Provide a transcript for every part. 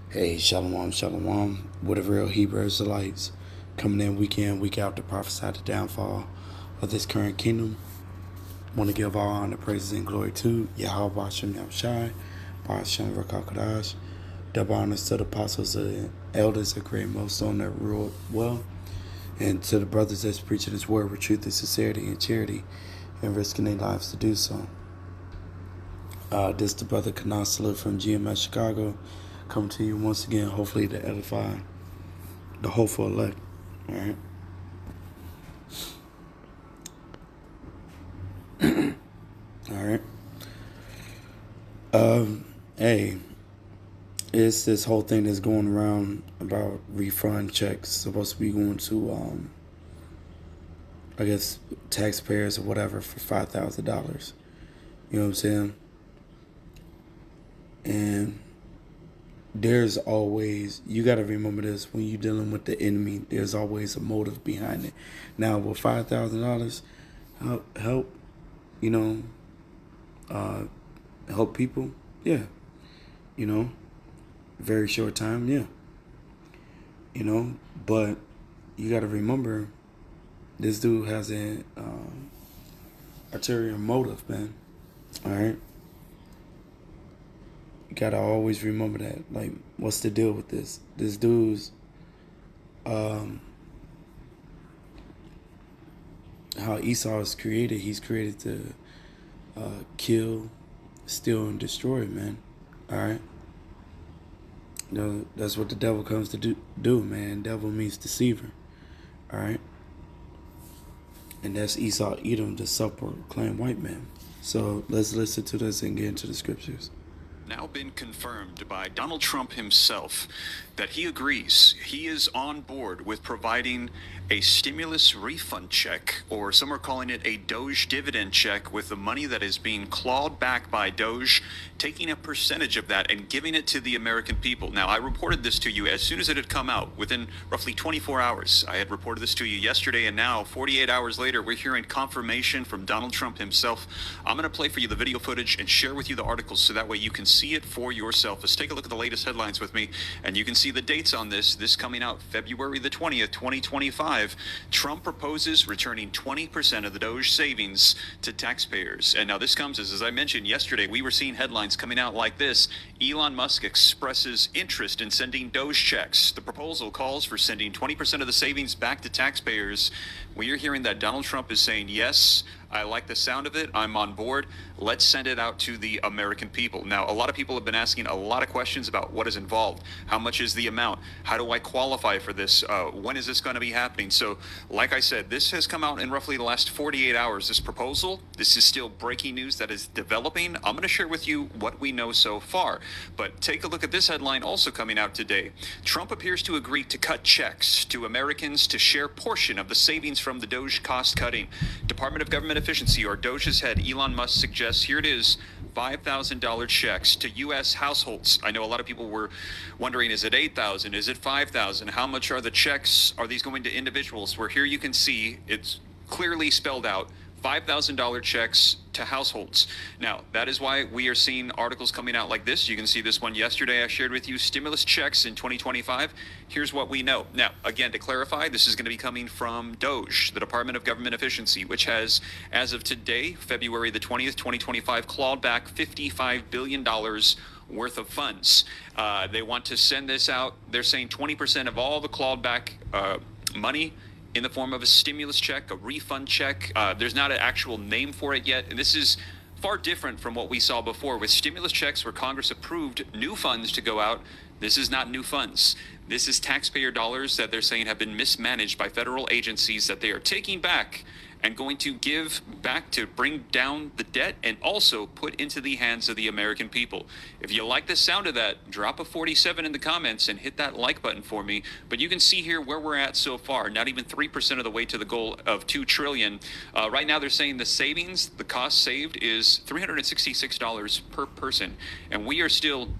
Hey, Shalom, Shalom. What a real Hebrew Israelites coming in week out to prophesy the downfall of this current kingdom. Want to give all honor, praises, and glory to Yahweh Bashem Yahushai, Bashem Rakakadash. Double honors to the apostles and elders that create most on that rule well, and to the brothers that's preaching His word with truth and sincerity and charity, and risking their lives to do so. This is the brother Kanasala from GMS Chicago, coming to you once again, hopefully to edify the hopeful elect. All right. All right. Hey, it's this whole thing that's going around about refund checks supposed to be going to, I guess, taxpayers or whatever for $5,000. You know what I'm saying? And there's always, you got to remember this, when you're dealing with the enemy, there's always a motive behind it. Now, with $5,000, help, help people, yeah. Very short time, yeah. But you got to remember, this dude has an ulterior motive, man. All right? You gotta always remember that. Like, what's the deal with this? This dude's, how Esau is created, he's created to kill, steal, and destroy, man. All right? That's what the devil comes to do, man. Devil means deceiver. All right? And that's Esau, Edom, the self-proclaimed white man. So let's listen to this and get into the scriptures. Now been confirmed by Donald Trump himself that he agrees he is on board with providing a stimulus refund check, or some are calling it a Doge dividend check, with the money that is being clawed back by Doge, taking a percentage of that and giving it to the American people. Now, I reported this to you as soon as it had come out, within roughly 24 hours. I had reported this to you yesterday, and now 48 hours later, we're hearing confirmation from Donald Trump himself. I'm going to play for you the video footage and share with you the articles so that way you can see it for yourself. Let's take a look at the latest headlines with me, and you can see the dates on this. This coming out February the 20th, 2025. Trump proposes returning 20% of the Doge savings to taxpayers. And now this comes as I mentioned yesterday, we were seeing headlines coming out like this. Elon Musk expresses interest in sending Doge checks. The proposal calls for sending 20% of the savings back to taxpayers. We are hearing that Donald Trump is saying, yes, I like the sound of it. I'm on board. Let's send it out to the American people. Now, a lot of people have been asking a lot of questions about what is involved. How much is the amount? How do I qualify for this? When is this going to be happening? So, like I said, this has come out in roughly the last 48 hours. This proposal, this is still breaking news that is developing. I'm going to share with you what we know so far. But take a look at this headline also coming out today. Trump appears to agree to cut checks to Americans to share portion of the savings from the Doge cost cutting. Department of Government Efficiency, or Doge's head, Elon Musk, suggests, here it is, $5,000 checks to U.S. households. I know a lot of people were wondering, is it $8,000? Is it $5,000? How much are the checks? Are these going to individuals? Where here you can see it's clearly spelled out, $5,000 checks to households. Now, that is why we are seeing articles coming out like this. You can see this one yesterday I shared with you, stimulus checks in 2025. Here's what we know. Now, again, to clarify, this is going to be coming from Doge, the Department of Government Efficiency, which has, as of today, February the 20th, 2025, clawed back $55 billion worth of funds. They want to send this out. They're saying 20% of all the clawed back money in the form of a stimulus check, a refund check. There's not an actual name for it yet. And this is far different from what we saw before with stimulus checks where Congress approved new funds to go out. This is not new funds. This is taxpayer dollars that they're saying have been mismanaged by federal agencies that they are taking back and going to give back to bring down the debt and also put into the hands of the American people. If you like the sound of that, drop a 47 in the comments and hit that like button for me. But you can see here where we're at so far, not even 3% of the way to the goal of $2 trillion. Right now they're saying the savings, the cost saved is $366 per person. And we are still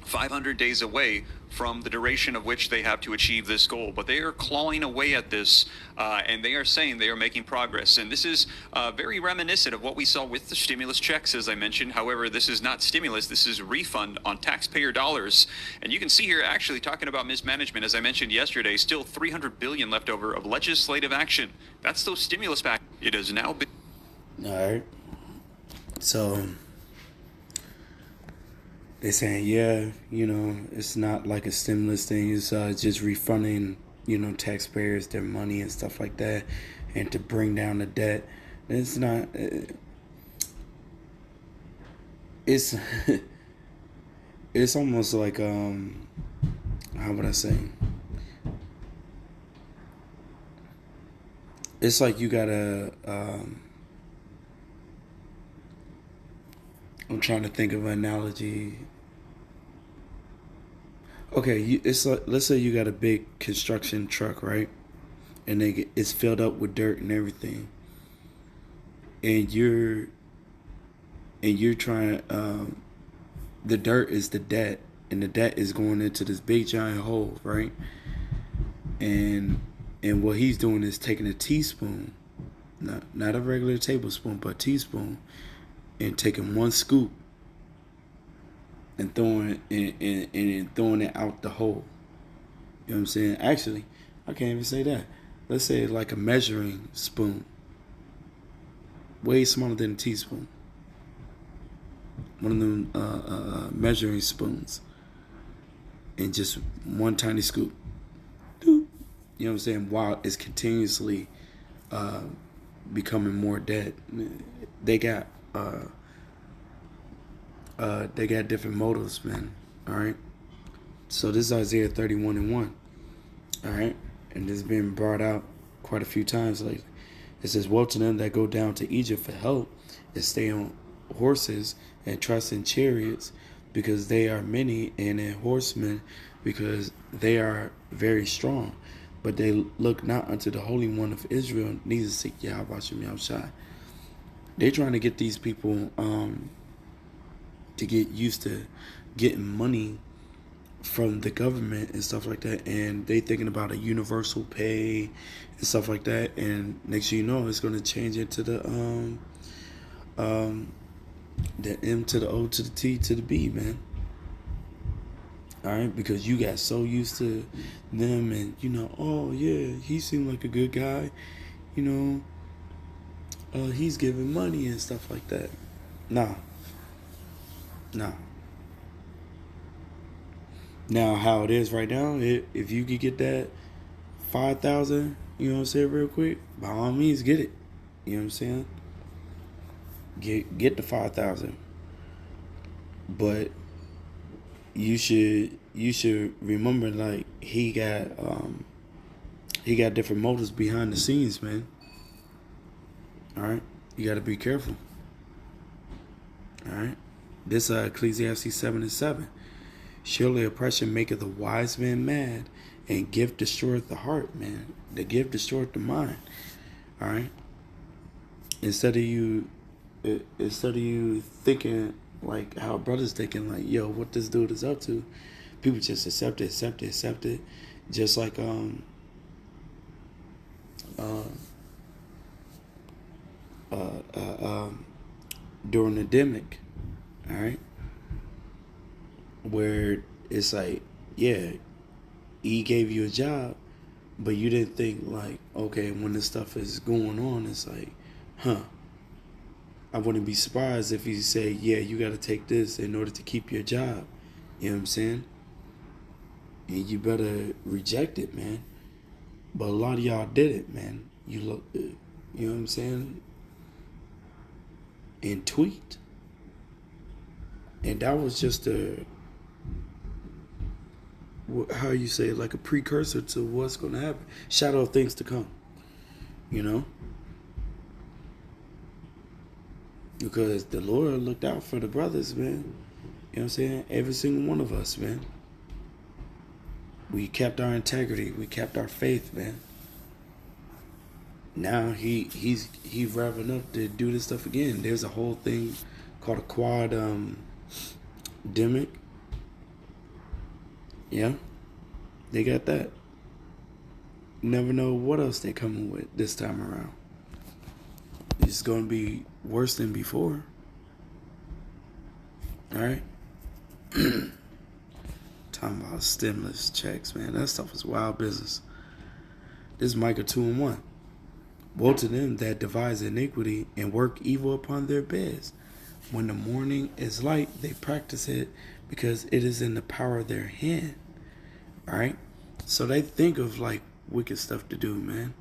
500 days away from the duration of which they have to achieve this goal. But they are clawing away at this, and they are saying they are making progress. And this is very reminiscent of what we saw with the stimulus checks, as I mentioned. However, this is not stimulus. This is refund on taxpayer dollars. And you can see here, actually, talking about mismanagement, as I mentioned yesterday, still $300 billion left over of legislative action. That's those stimulus back. It has now been. All right. So they're saying, yeah, it's not like a stimulus thing. It's just refunding, taxpayers their money and stuff like that, and to bring down the debt. It's not. It's it's almost like how would I say? It's like you gotta. I'm trying to think of an analogy. Okay, it's like, let's say you got a big construction truck, right? And it's filled up with dirt and everything, and you're trying. The dirt is the debt, and the debt is going into this big giant hole, right? And what he's doing is taking a teaspoon, not a regular tablespoon, but a teaspoon, and taking one scoop and throwing it and throwing it out the hole. You know what I'm saying? Actually, I can't even say that. Let's say like a measuring spoon, way smaller than a teaspoon. One of them measuring spoons, and just one tiny scoop. You know what I'm saying? While it's continuously becoming more dead, they got different motives, man. All right. So this is Isaiah 31:1. All right, and this has been brought out quite a few times lately. It says, "Woe to them that go down to Egypt for help, and stay on horses and trust in chariots, because they are many, and in horsemen, because they are very strong. But they look not unto the Holy One of Israel, neither seek Yahweh Shem Yahushai." They're trying to get these people to get used to getting money from the government and stuff like that, and they thinking about a universal pay and stuff like that, and next thing you know, it's going to change into the M to the O to the T to the B, man. All right, because you got so used to them, and oh yeah, he seemed like a good guy, he's giving money and stuff like that. Nah. Now, how it is right now, if you could get that 5,000, real quick, by all means, get it. You know what I'm saying? Get the 5,000, but you should remember, like, he got different motives behind the scenes, man. All right, you got to be careful. All right, this Ecclesiastes 7:7. "Surely oppression maketh the wise man mad, and gift destroyeth the heart," man. The gift destroyeth the mind. All right. Instead of you thinking like how brothers thinking, like, yo, what this dude is up to, people just accept it. Just like during the demic, all right, where it's like, yeah, he gave you a job, but you didn't think like, okay, when this stuff is going on, it's like, I wouldn't be surprised if he say, yeah, you got to take this in order to keep your job. You know what I'm saying? And you better reject it, man. But a lot of y'all did it, man. You know what I'm saying? And tweet. And that was just how you say it, like a precursor to what's going to happen. Shadow of things to come. Because the Lord looked out for the brothers, man. You know what I'm saying? Every single one of us, man. We kept our integrity. We kept our faith, man. Now he's revving up to do this stuff again. There's a whole thing called a quad demic. Yeah, they got that. You never know what else they coming with this time around. It's gonna be worse than before. All right. Talking about stimulus checks, man. That stuff is wild business. This is Micah 2:1. Woe to them that devise iniquity and work evil upon their beds. When the morning is light, they practice it because it is in the power of their hand. All right? So they think of like wicked stuff to do, man.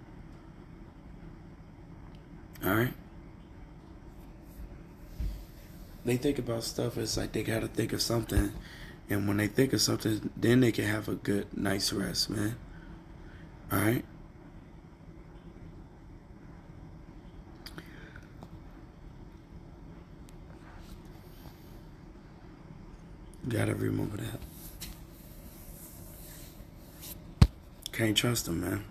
All right? They think about stuff as like they got to think of something. And when they think of something, then they can have a good, nice rest, man. All right? Gotta remember that. Can't trust them, man.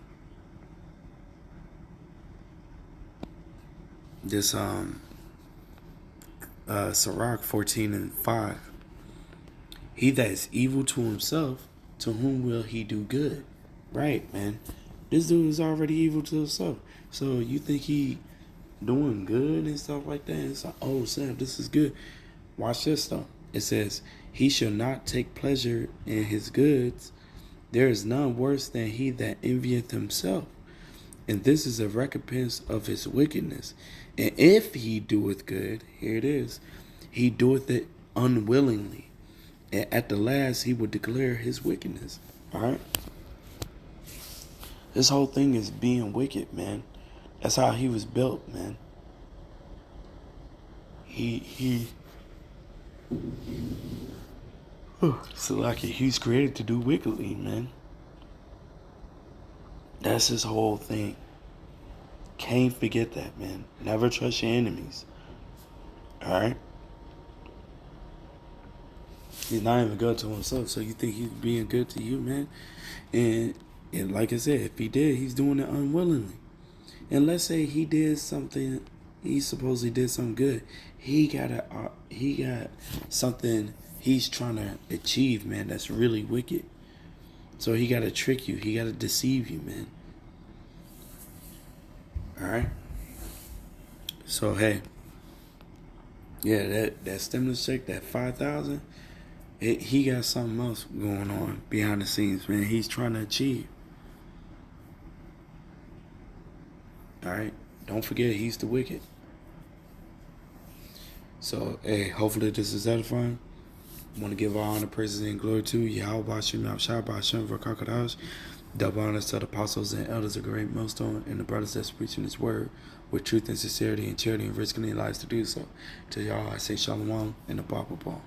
This Sirach 14:5. He that is evil to himself, to whom will he do good? Right, man. This dude is already evil to himself. So you think he doing good and stuff like that? It's like, oh, Sam, this is good. Watch this though. It says, he shall not take pleasure in his goods. There is none worse than he that envieth himself. And this is a recompense of his wickedness. And if he doeth good, here it is, he doeth it unwillingly. And at the last he will declare his wickedness. All right? This whole thing is being wicked, man. That's how he was built, man. So like he's created to do wickedly, man. That's his whole thing. Can't forget that, man. Never trust your enemies. Alright? He's not even good to himself, so you think he's being good to you, man? And like I said, if he did, he's doing it unwillingly. And let's say he did something, he supposedly did something good. He got something he's trying to achieve, man, that's really wicked. So he got to trick you. He got to deceive you, man. All right? So, hey. Yeah, that stimulus check, that $5,000, he got something else going on behind the scenes, man. He's trying to achieve. All right? Don't forget, he's the wicked. So, hey, hopefully this is edifying. I want to give all honor, praises, and glory to Yahweh Shem Yahshua Shem Vakakadash. Double honors to the apostles and elders of Great Millstone and the brothers that's preaching his word with truth and sincerity and charity and risking their lives to do so. To y'all, I say shalom and a Bible ball.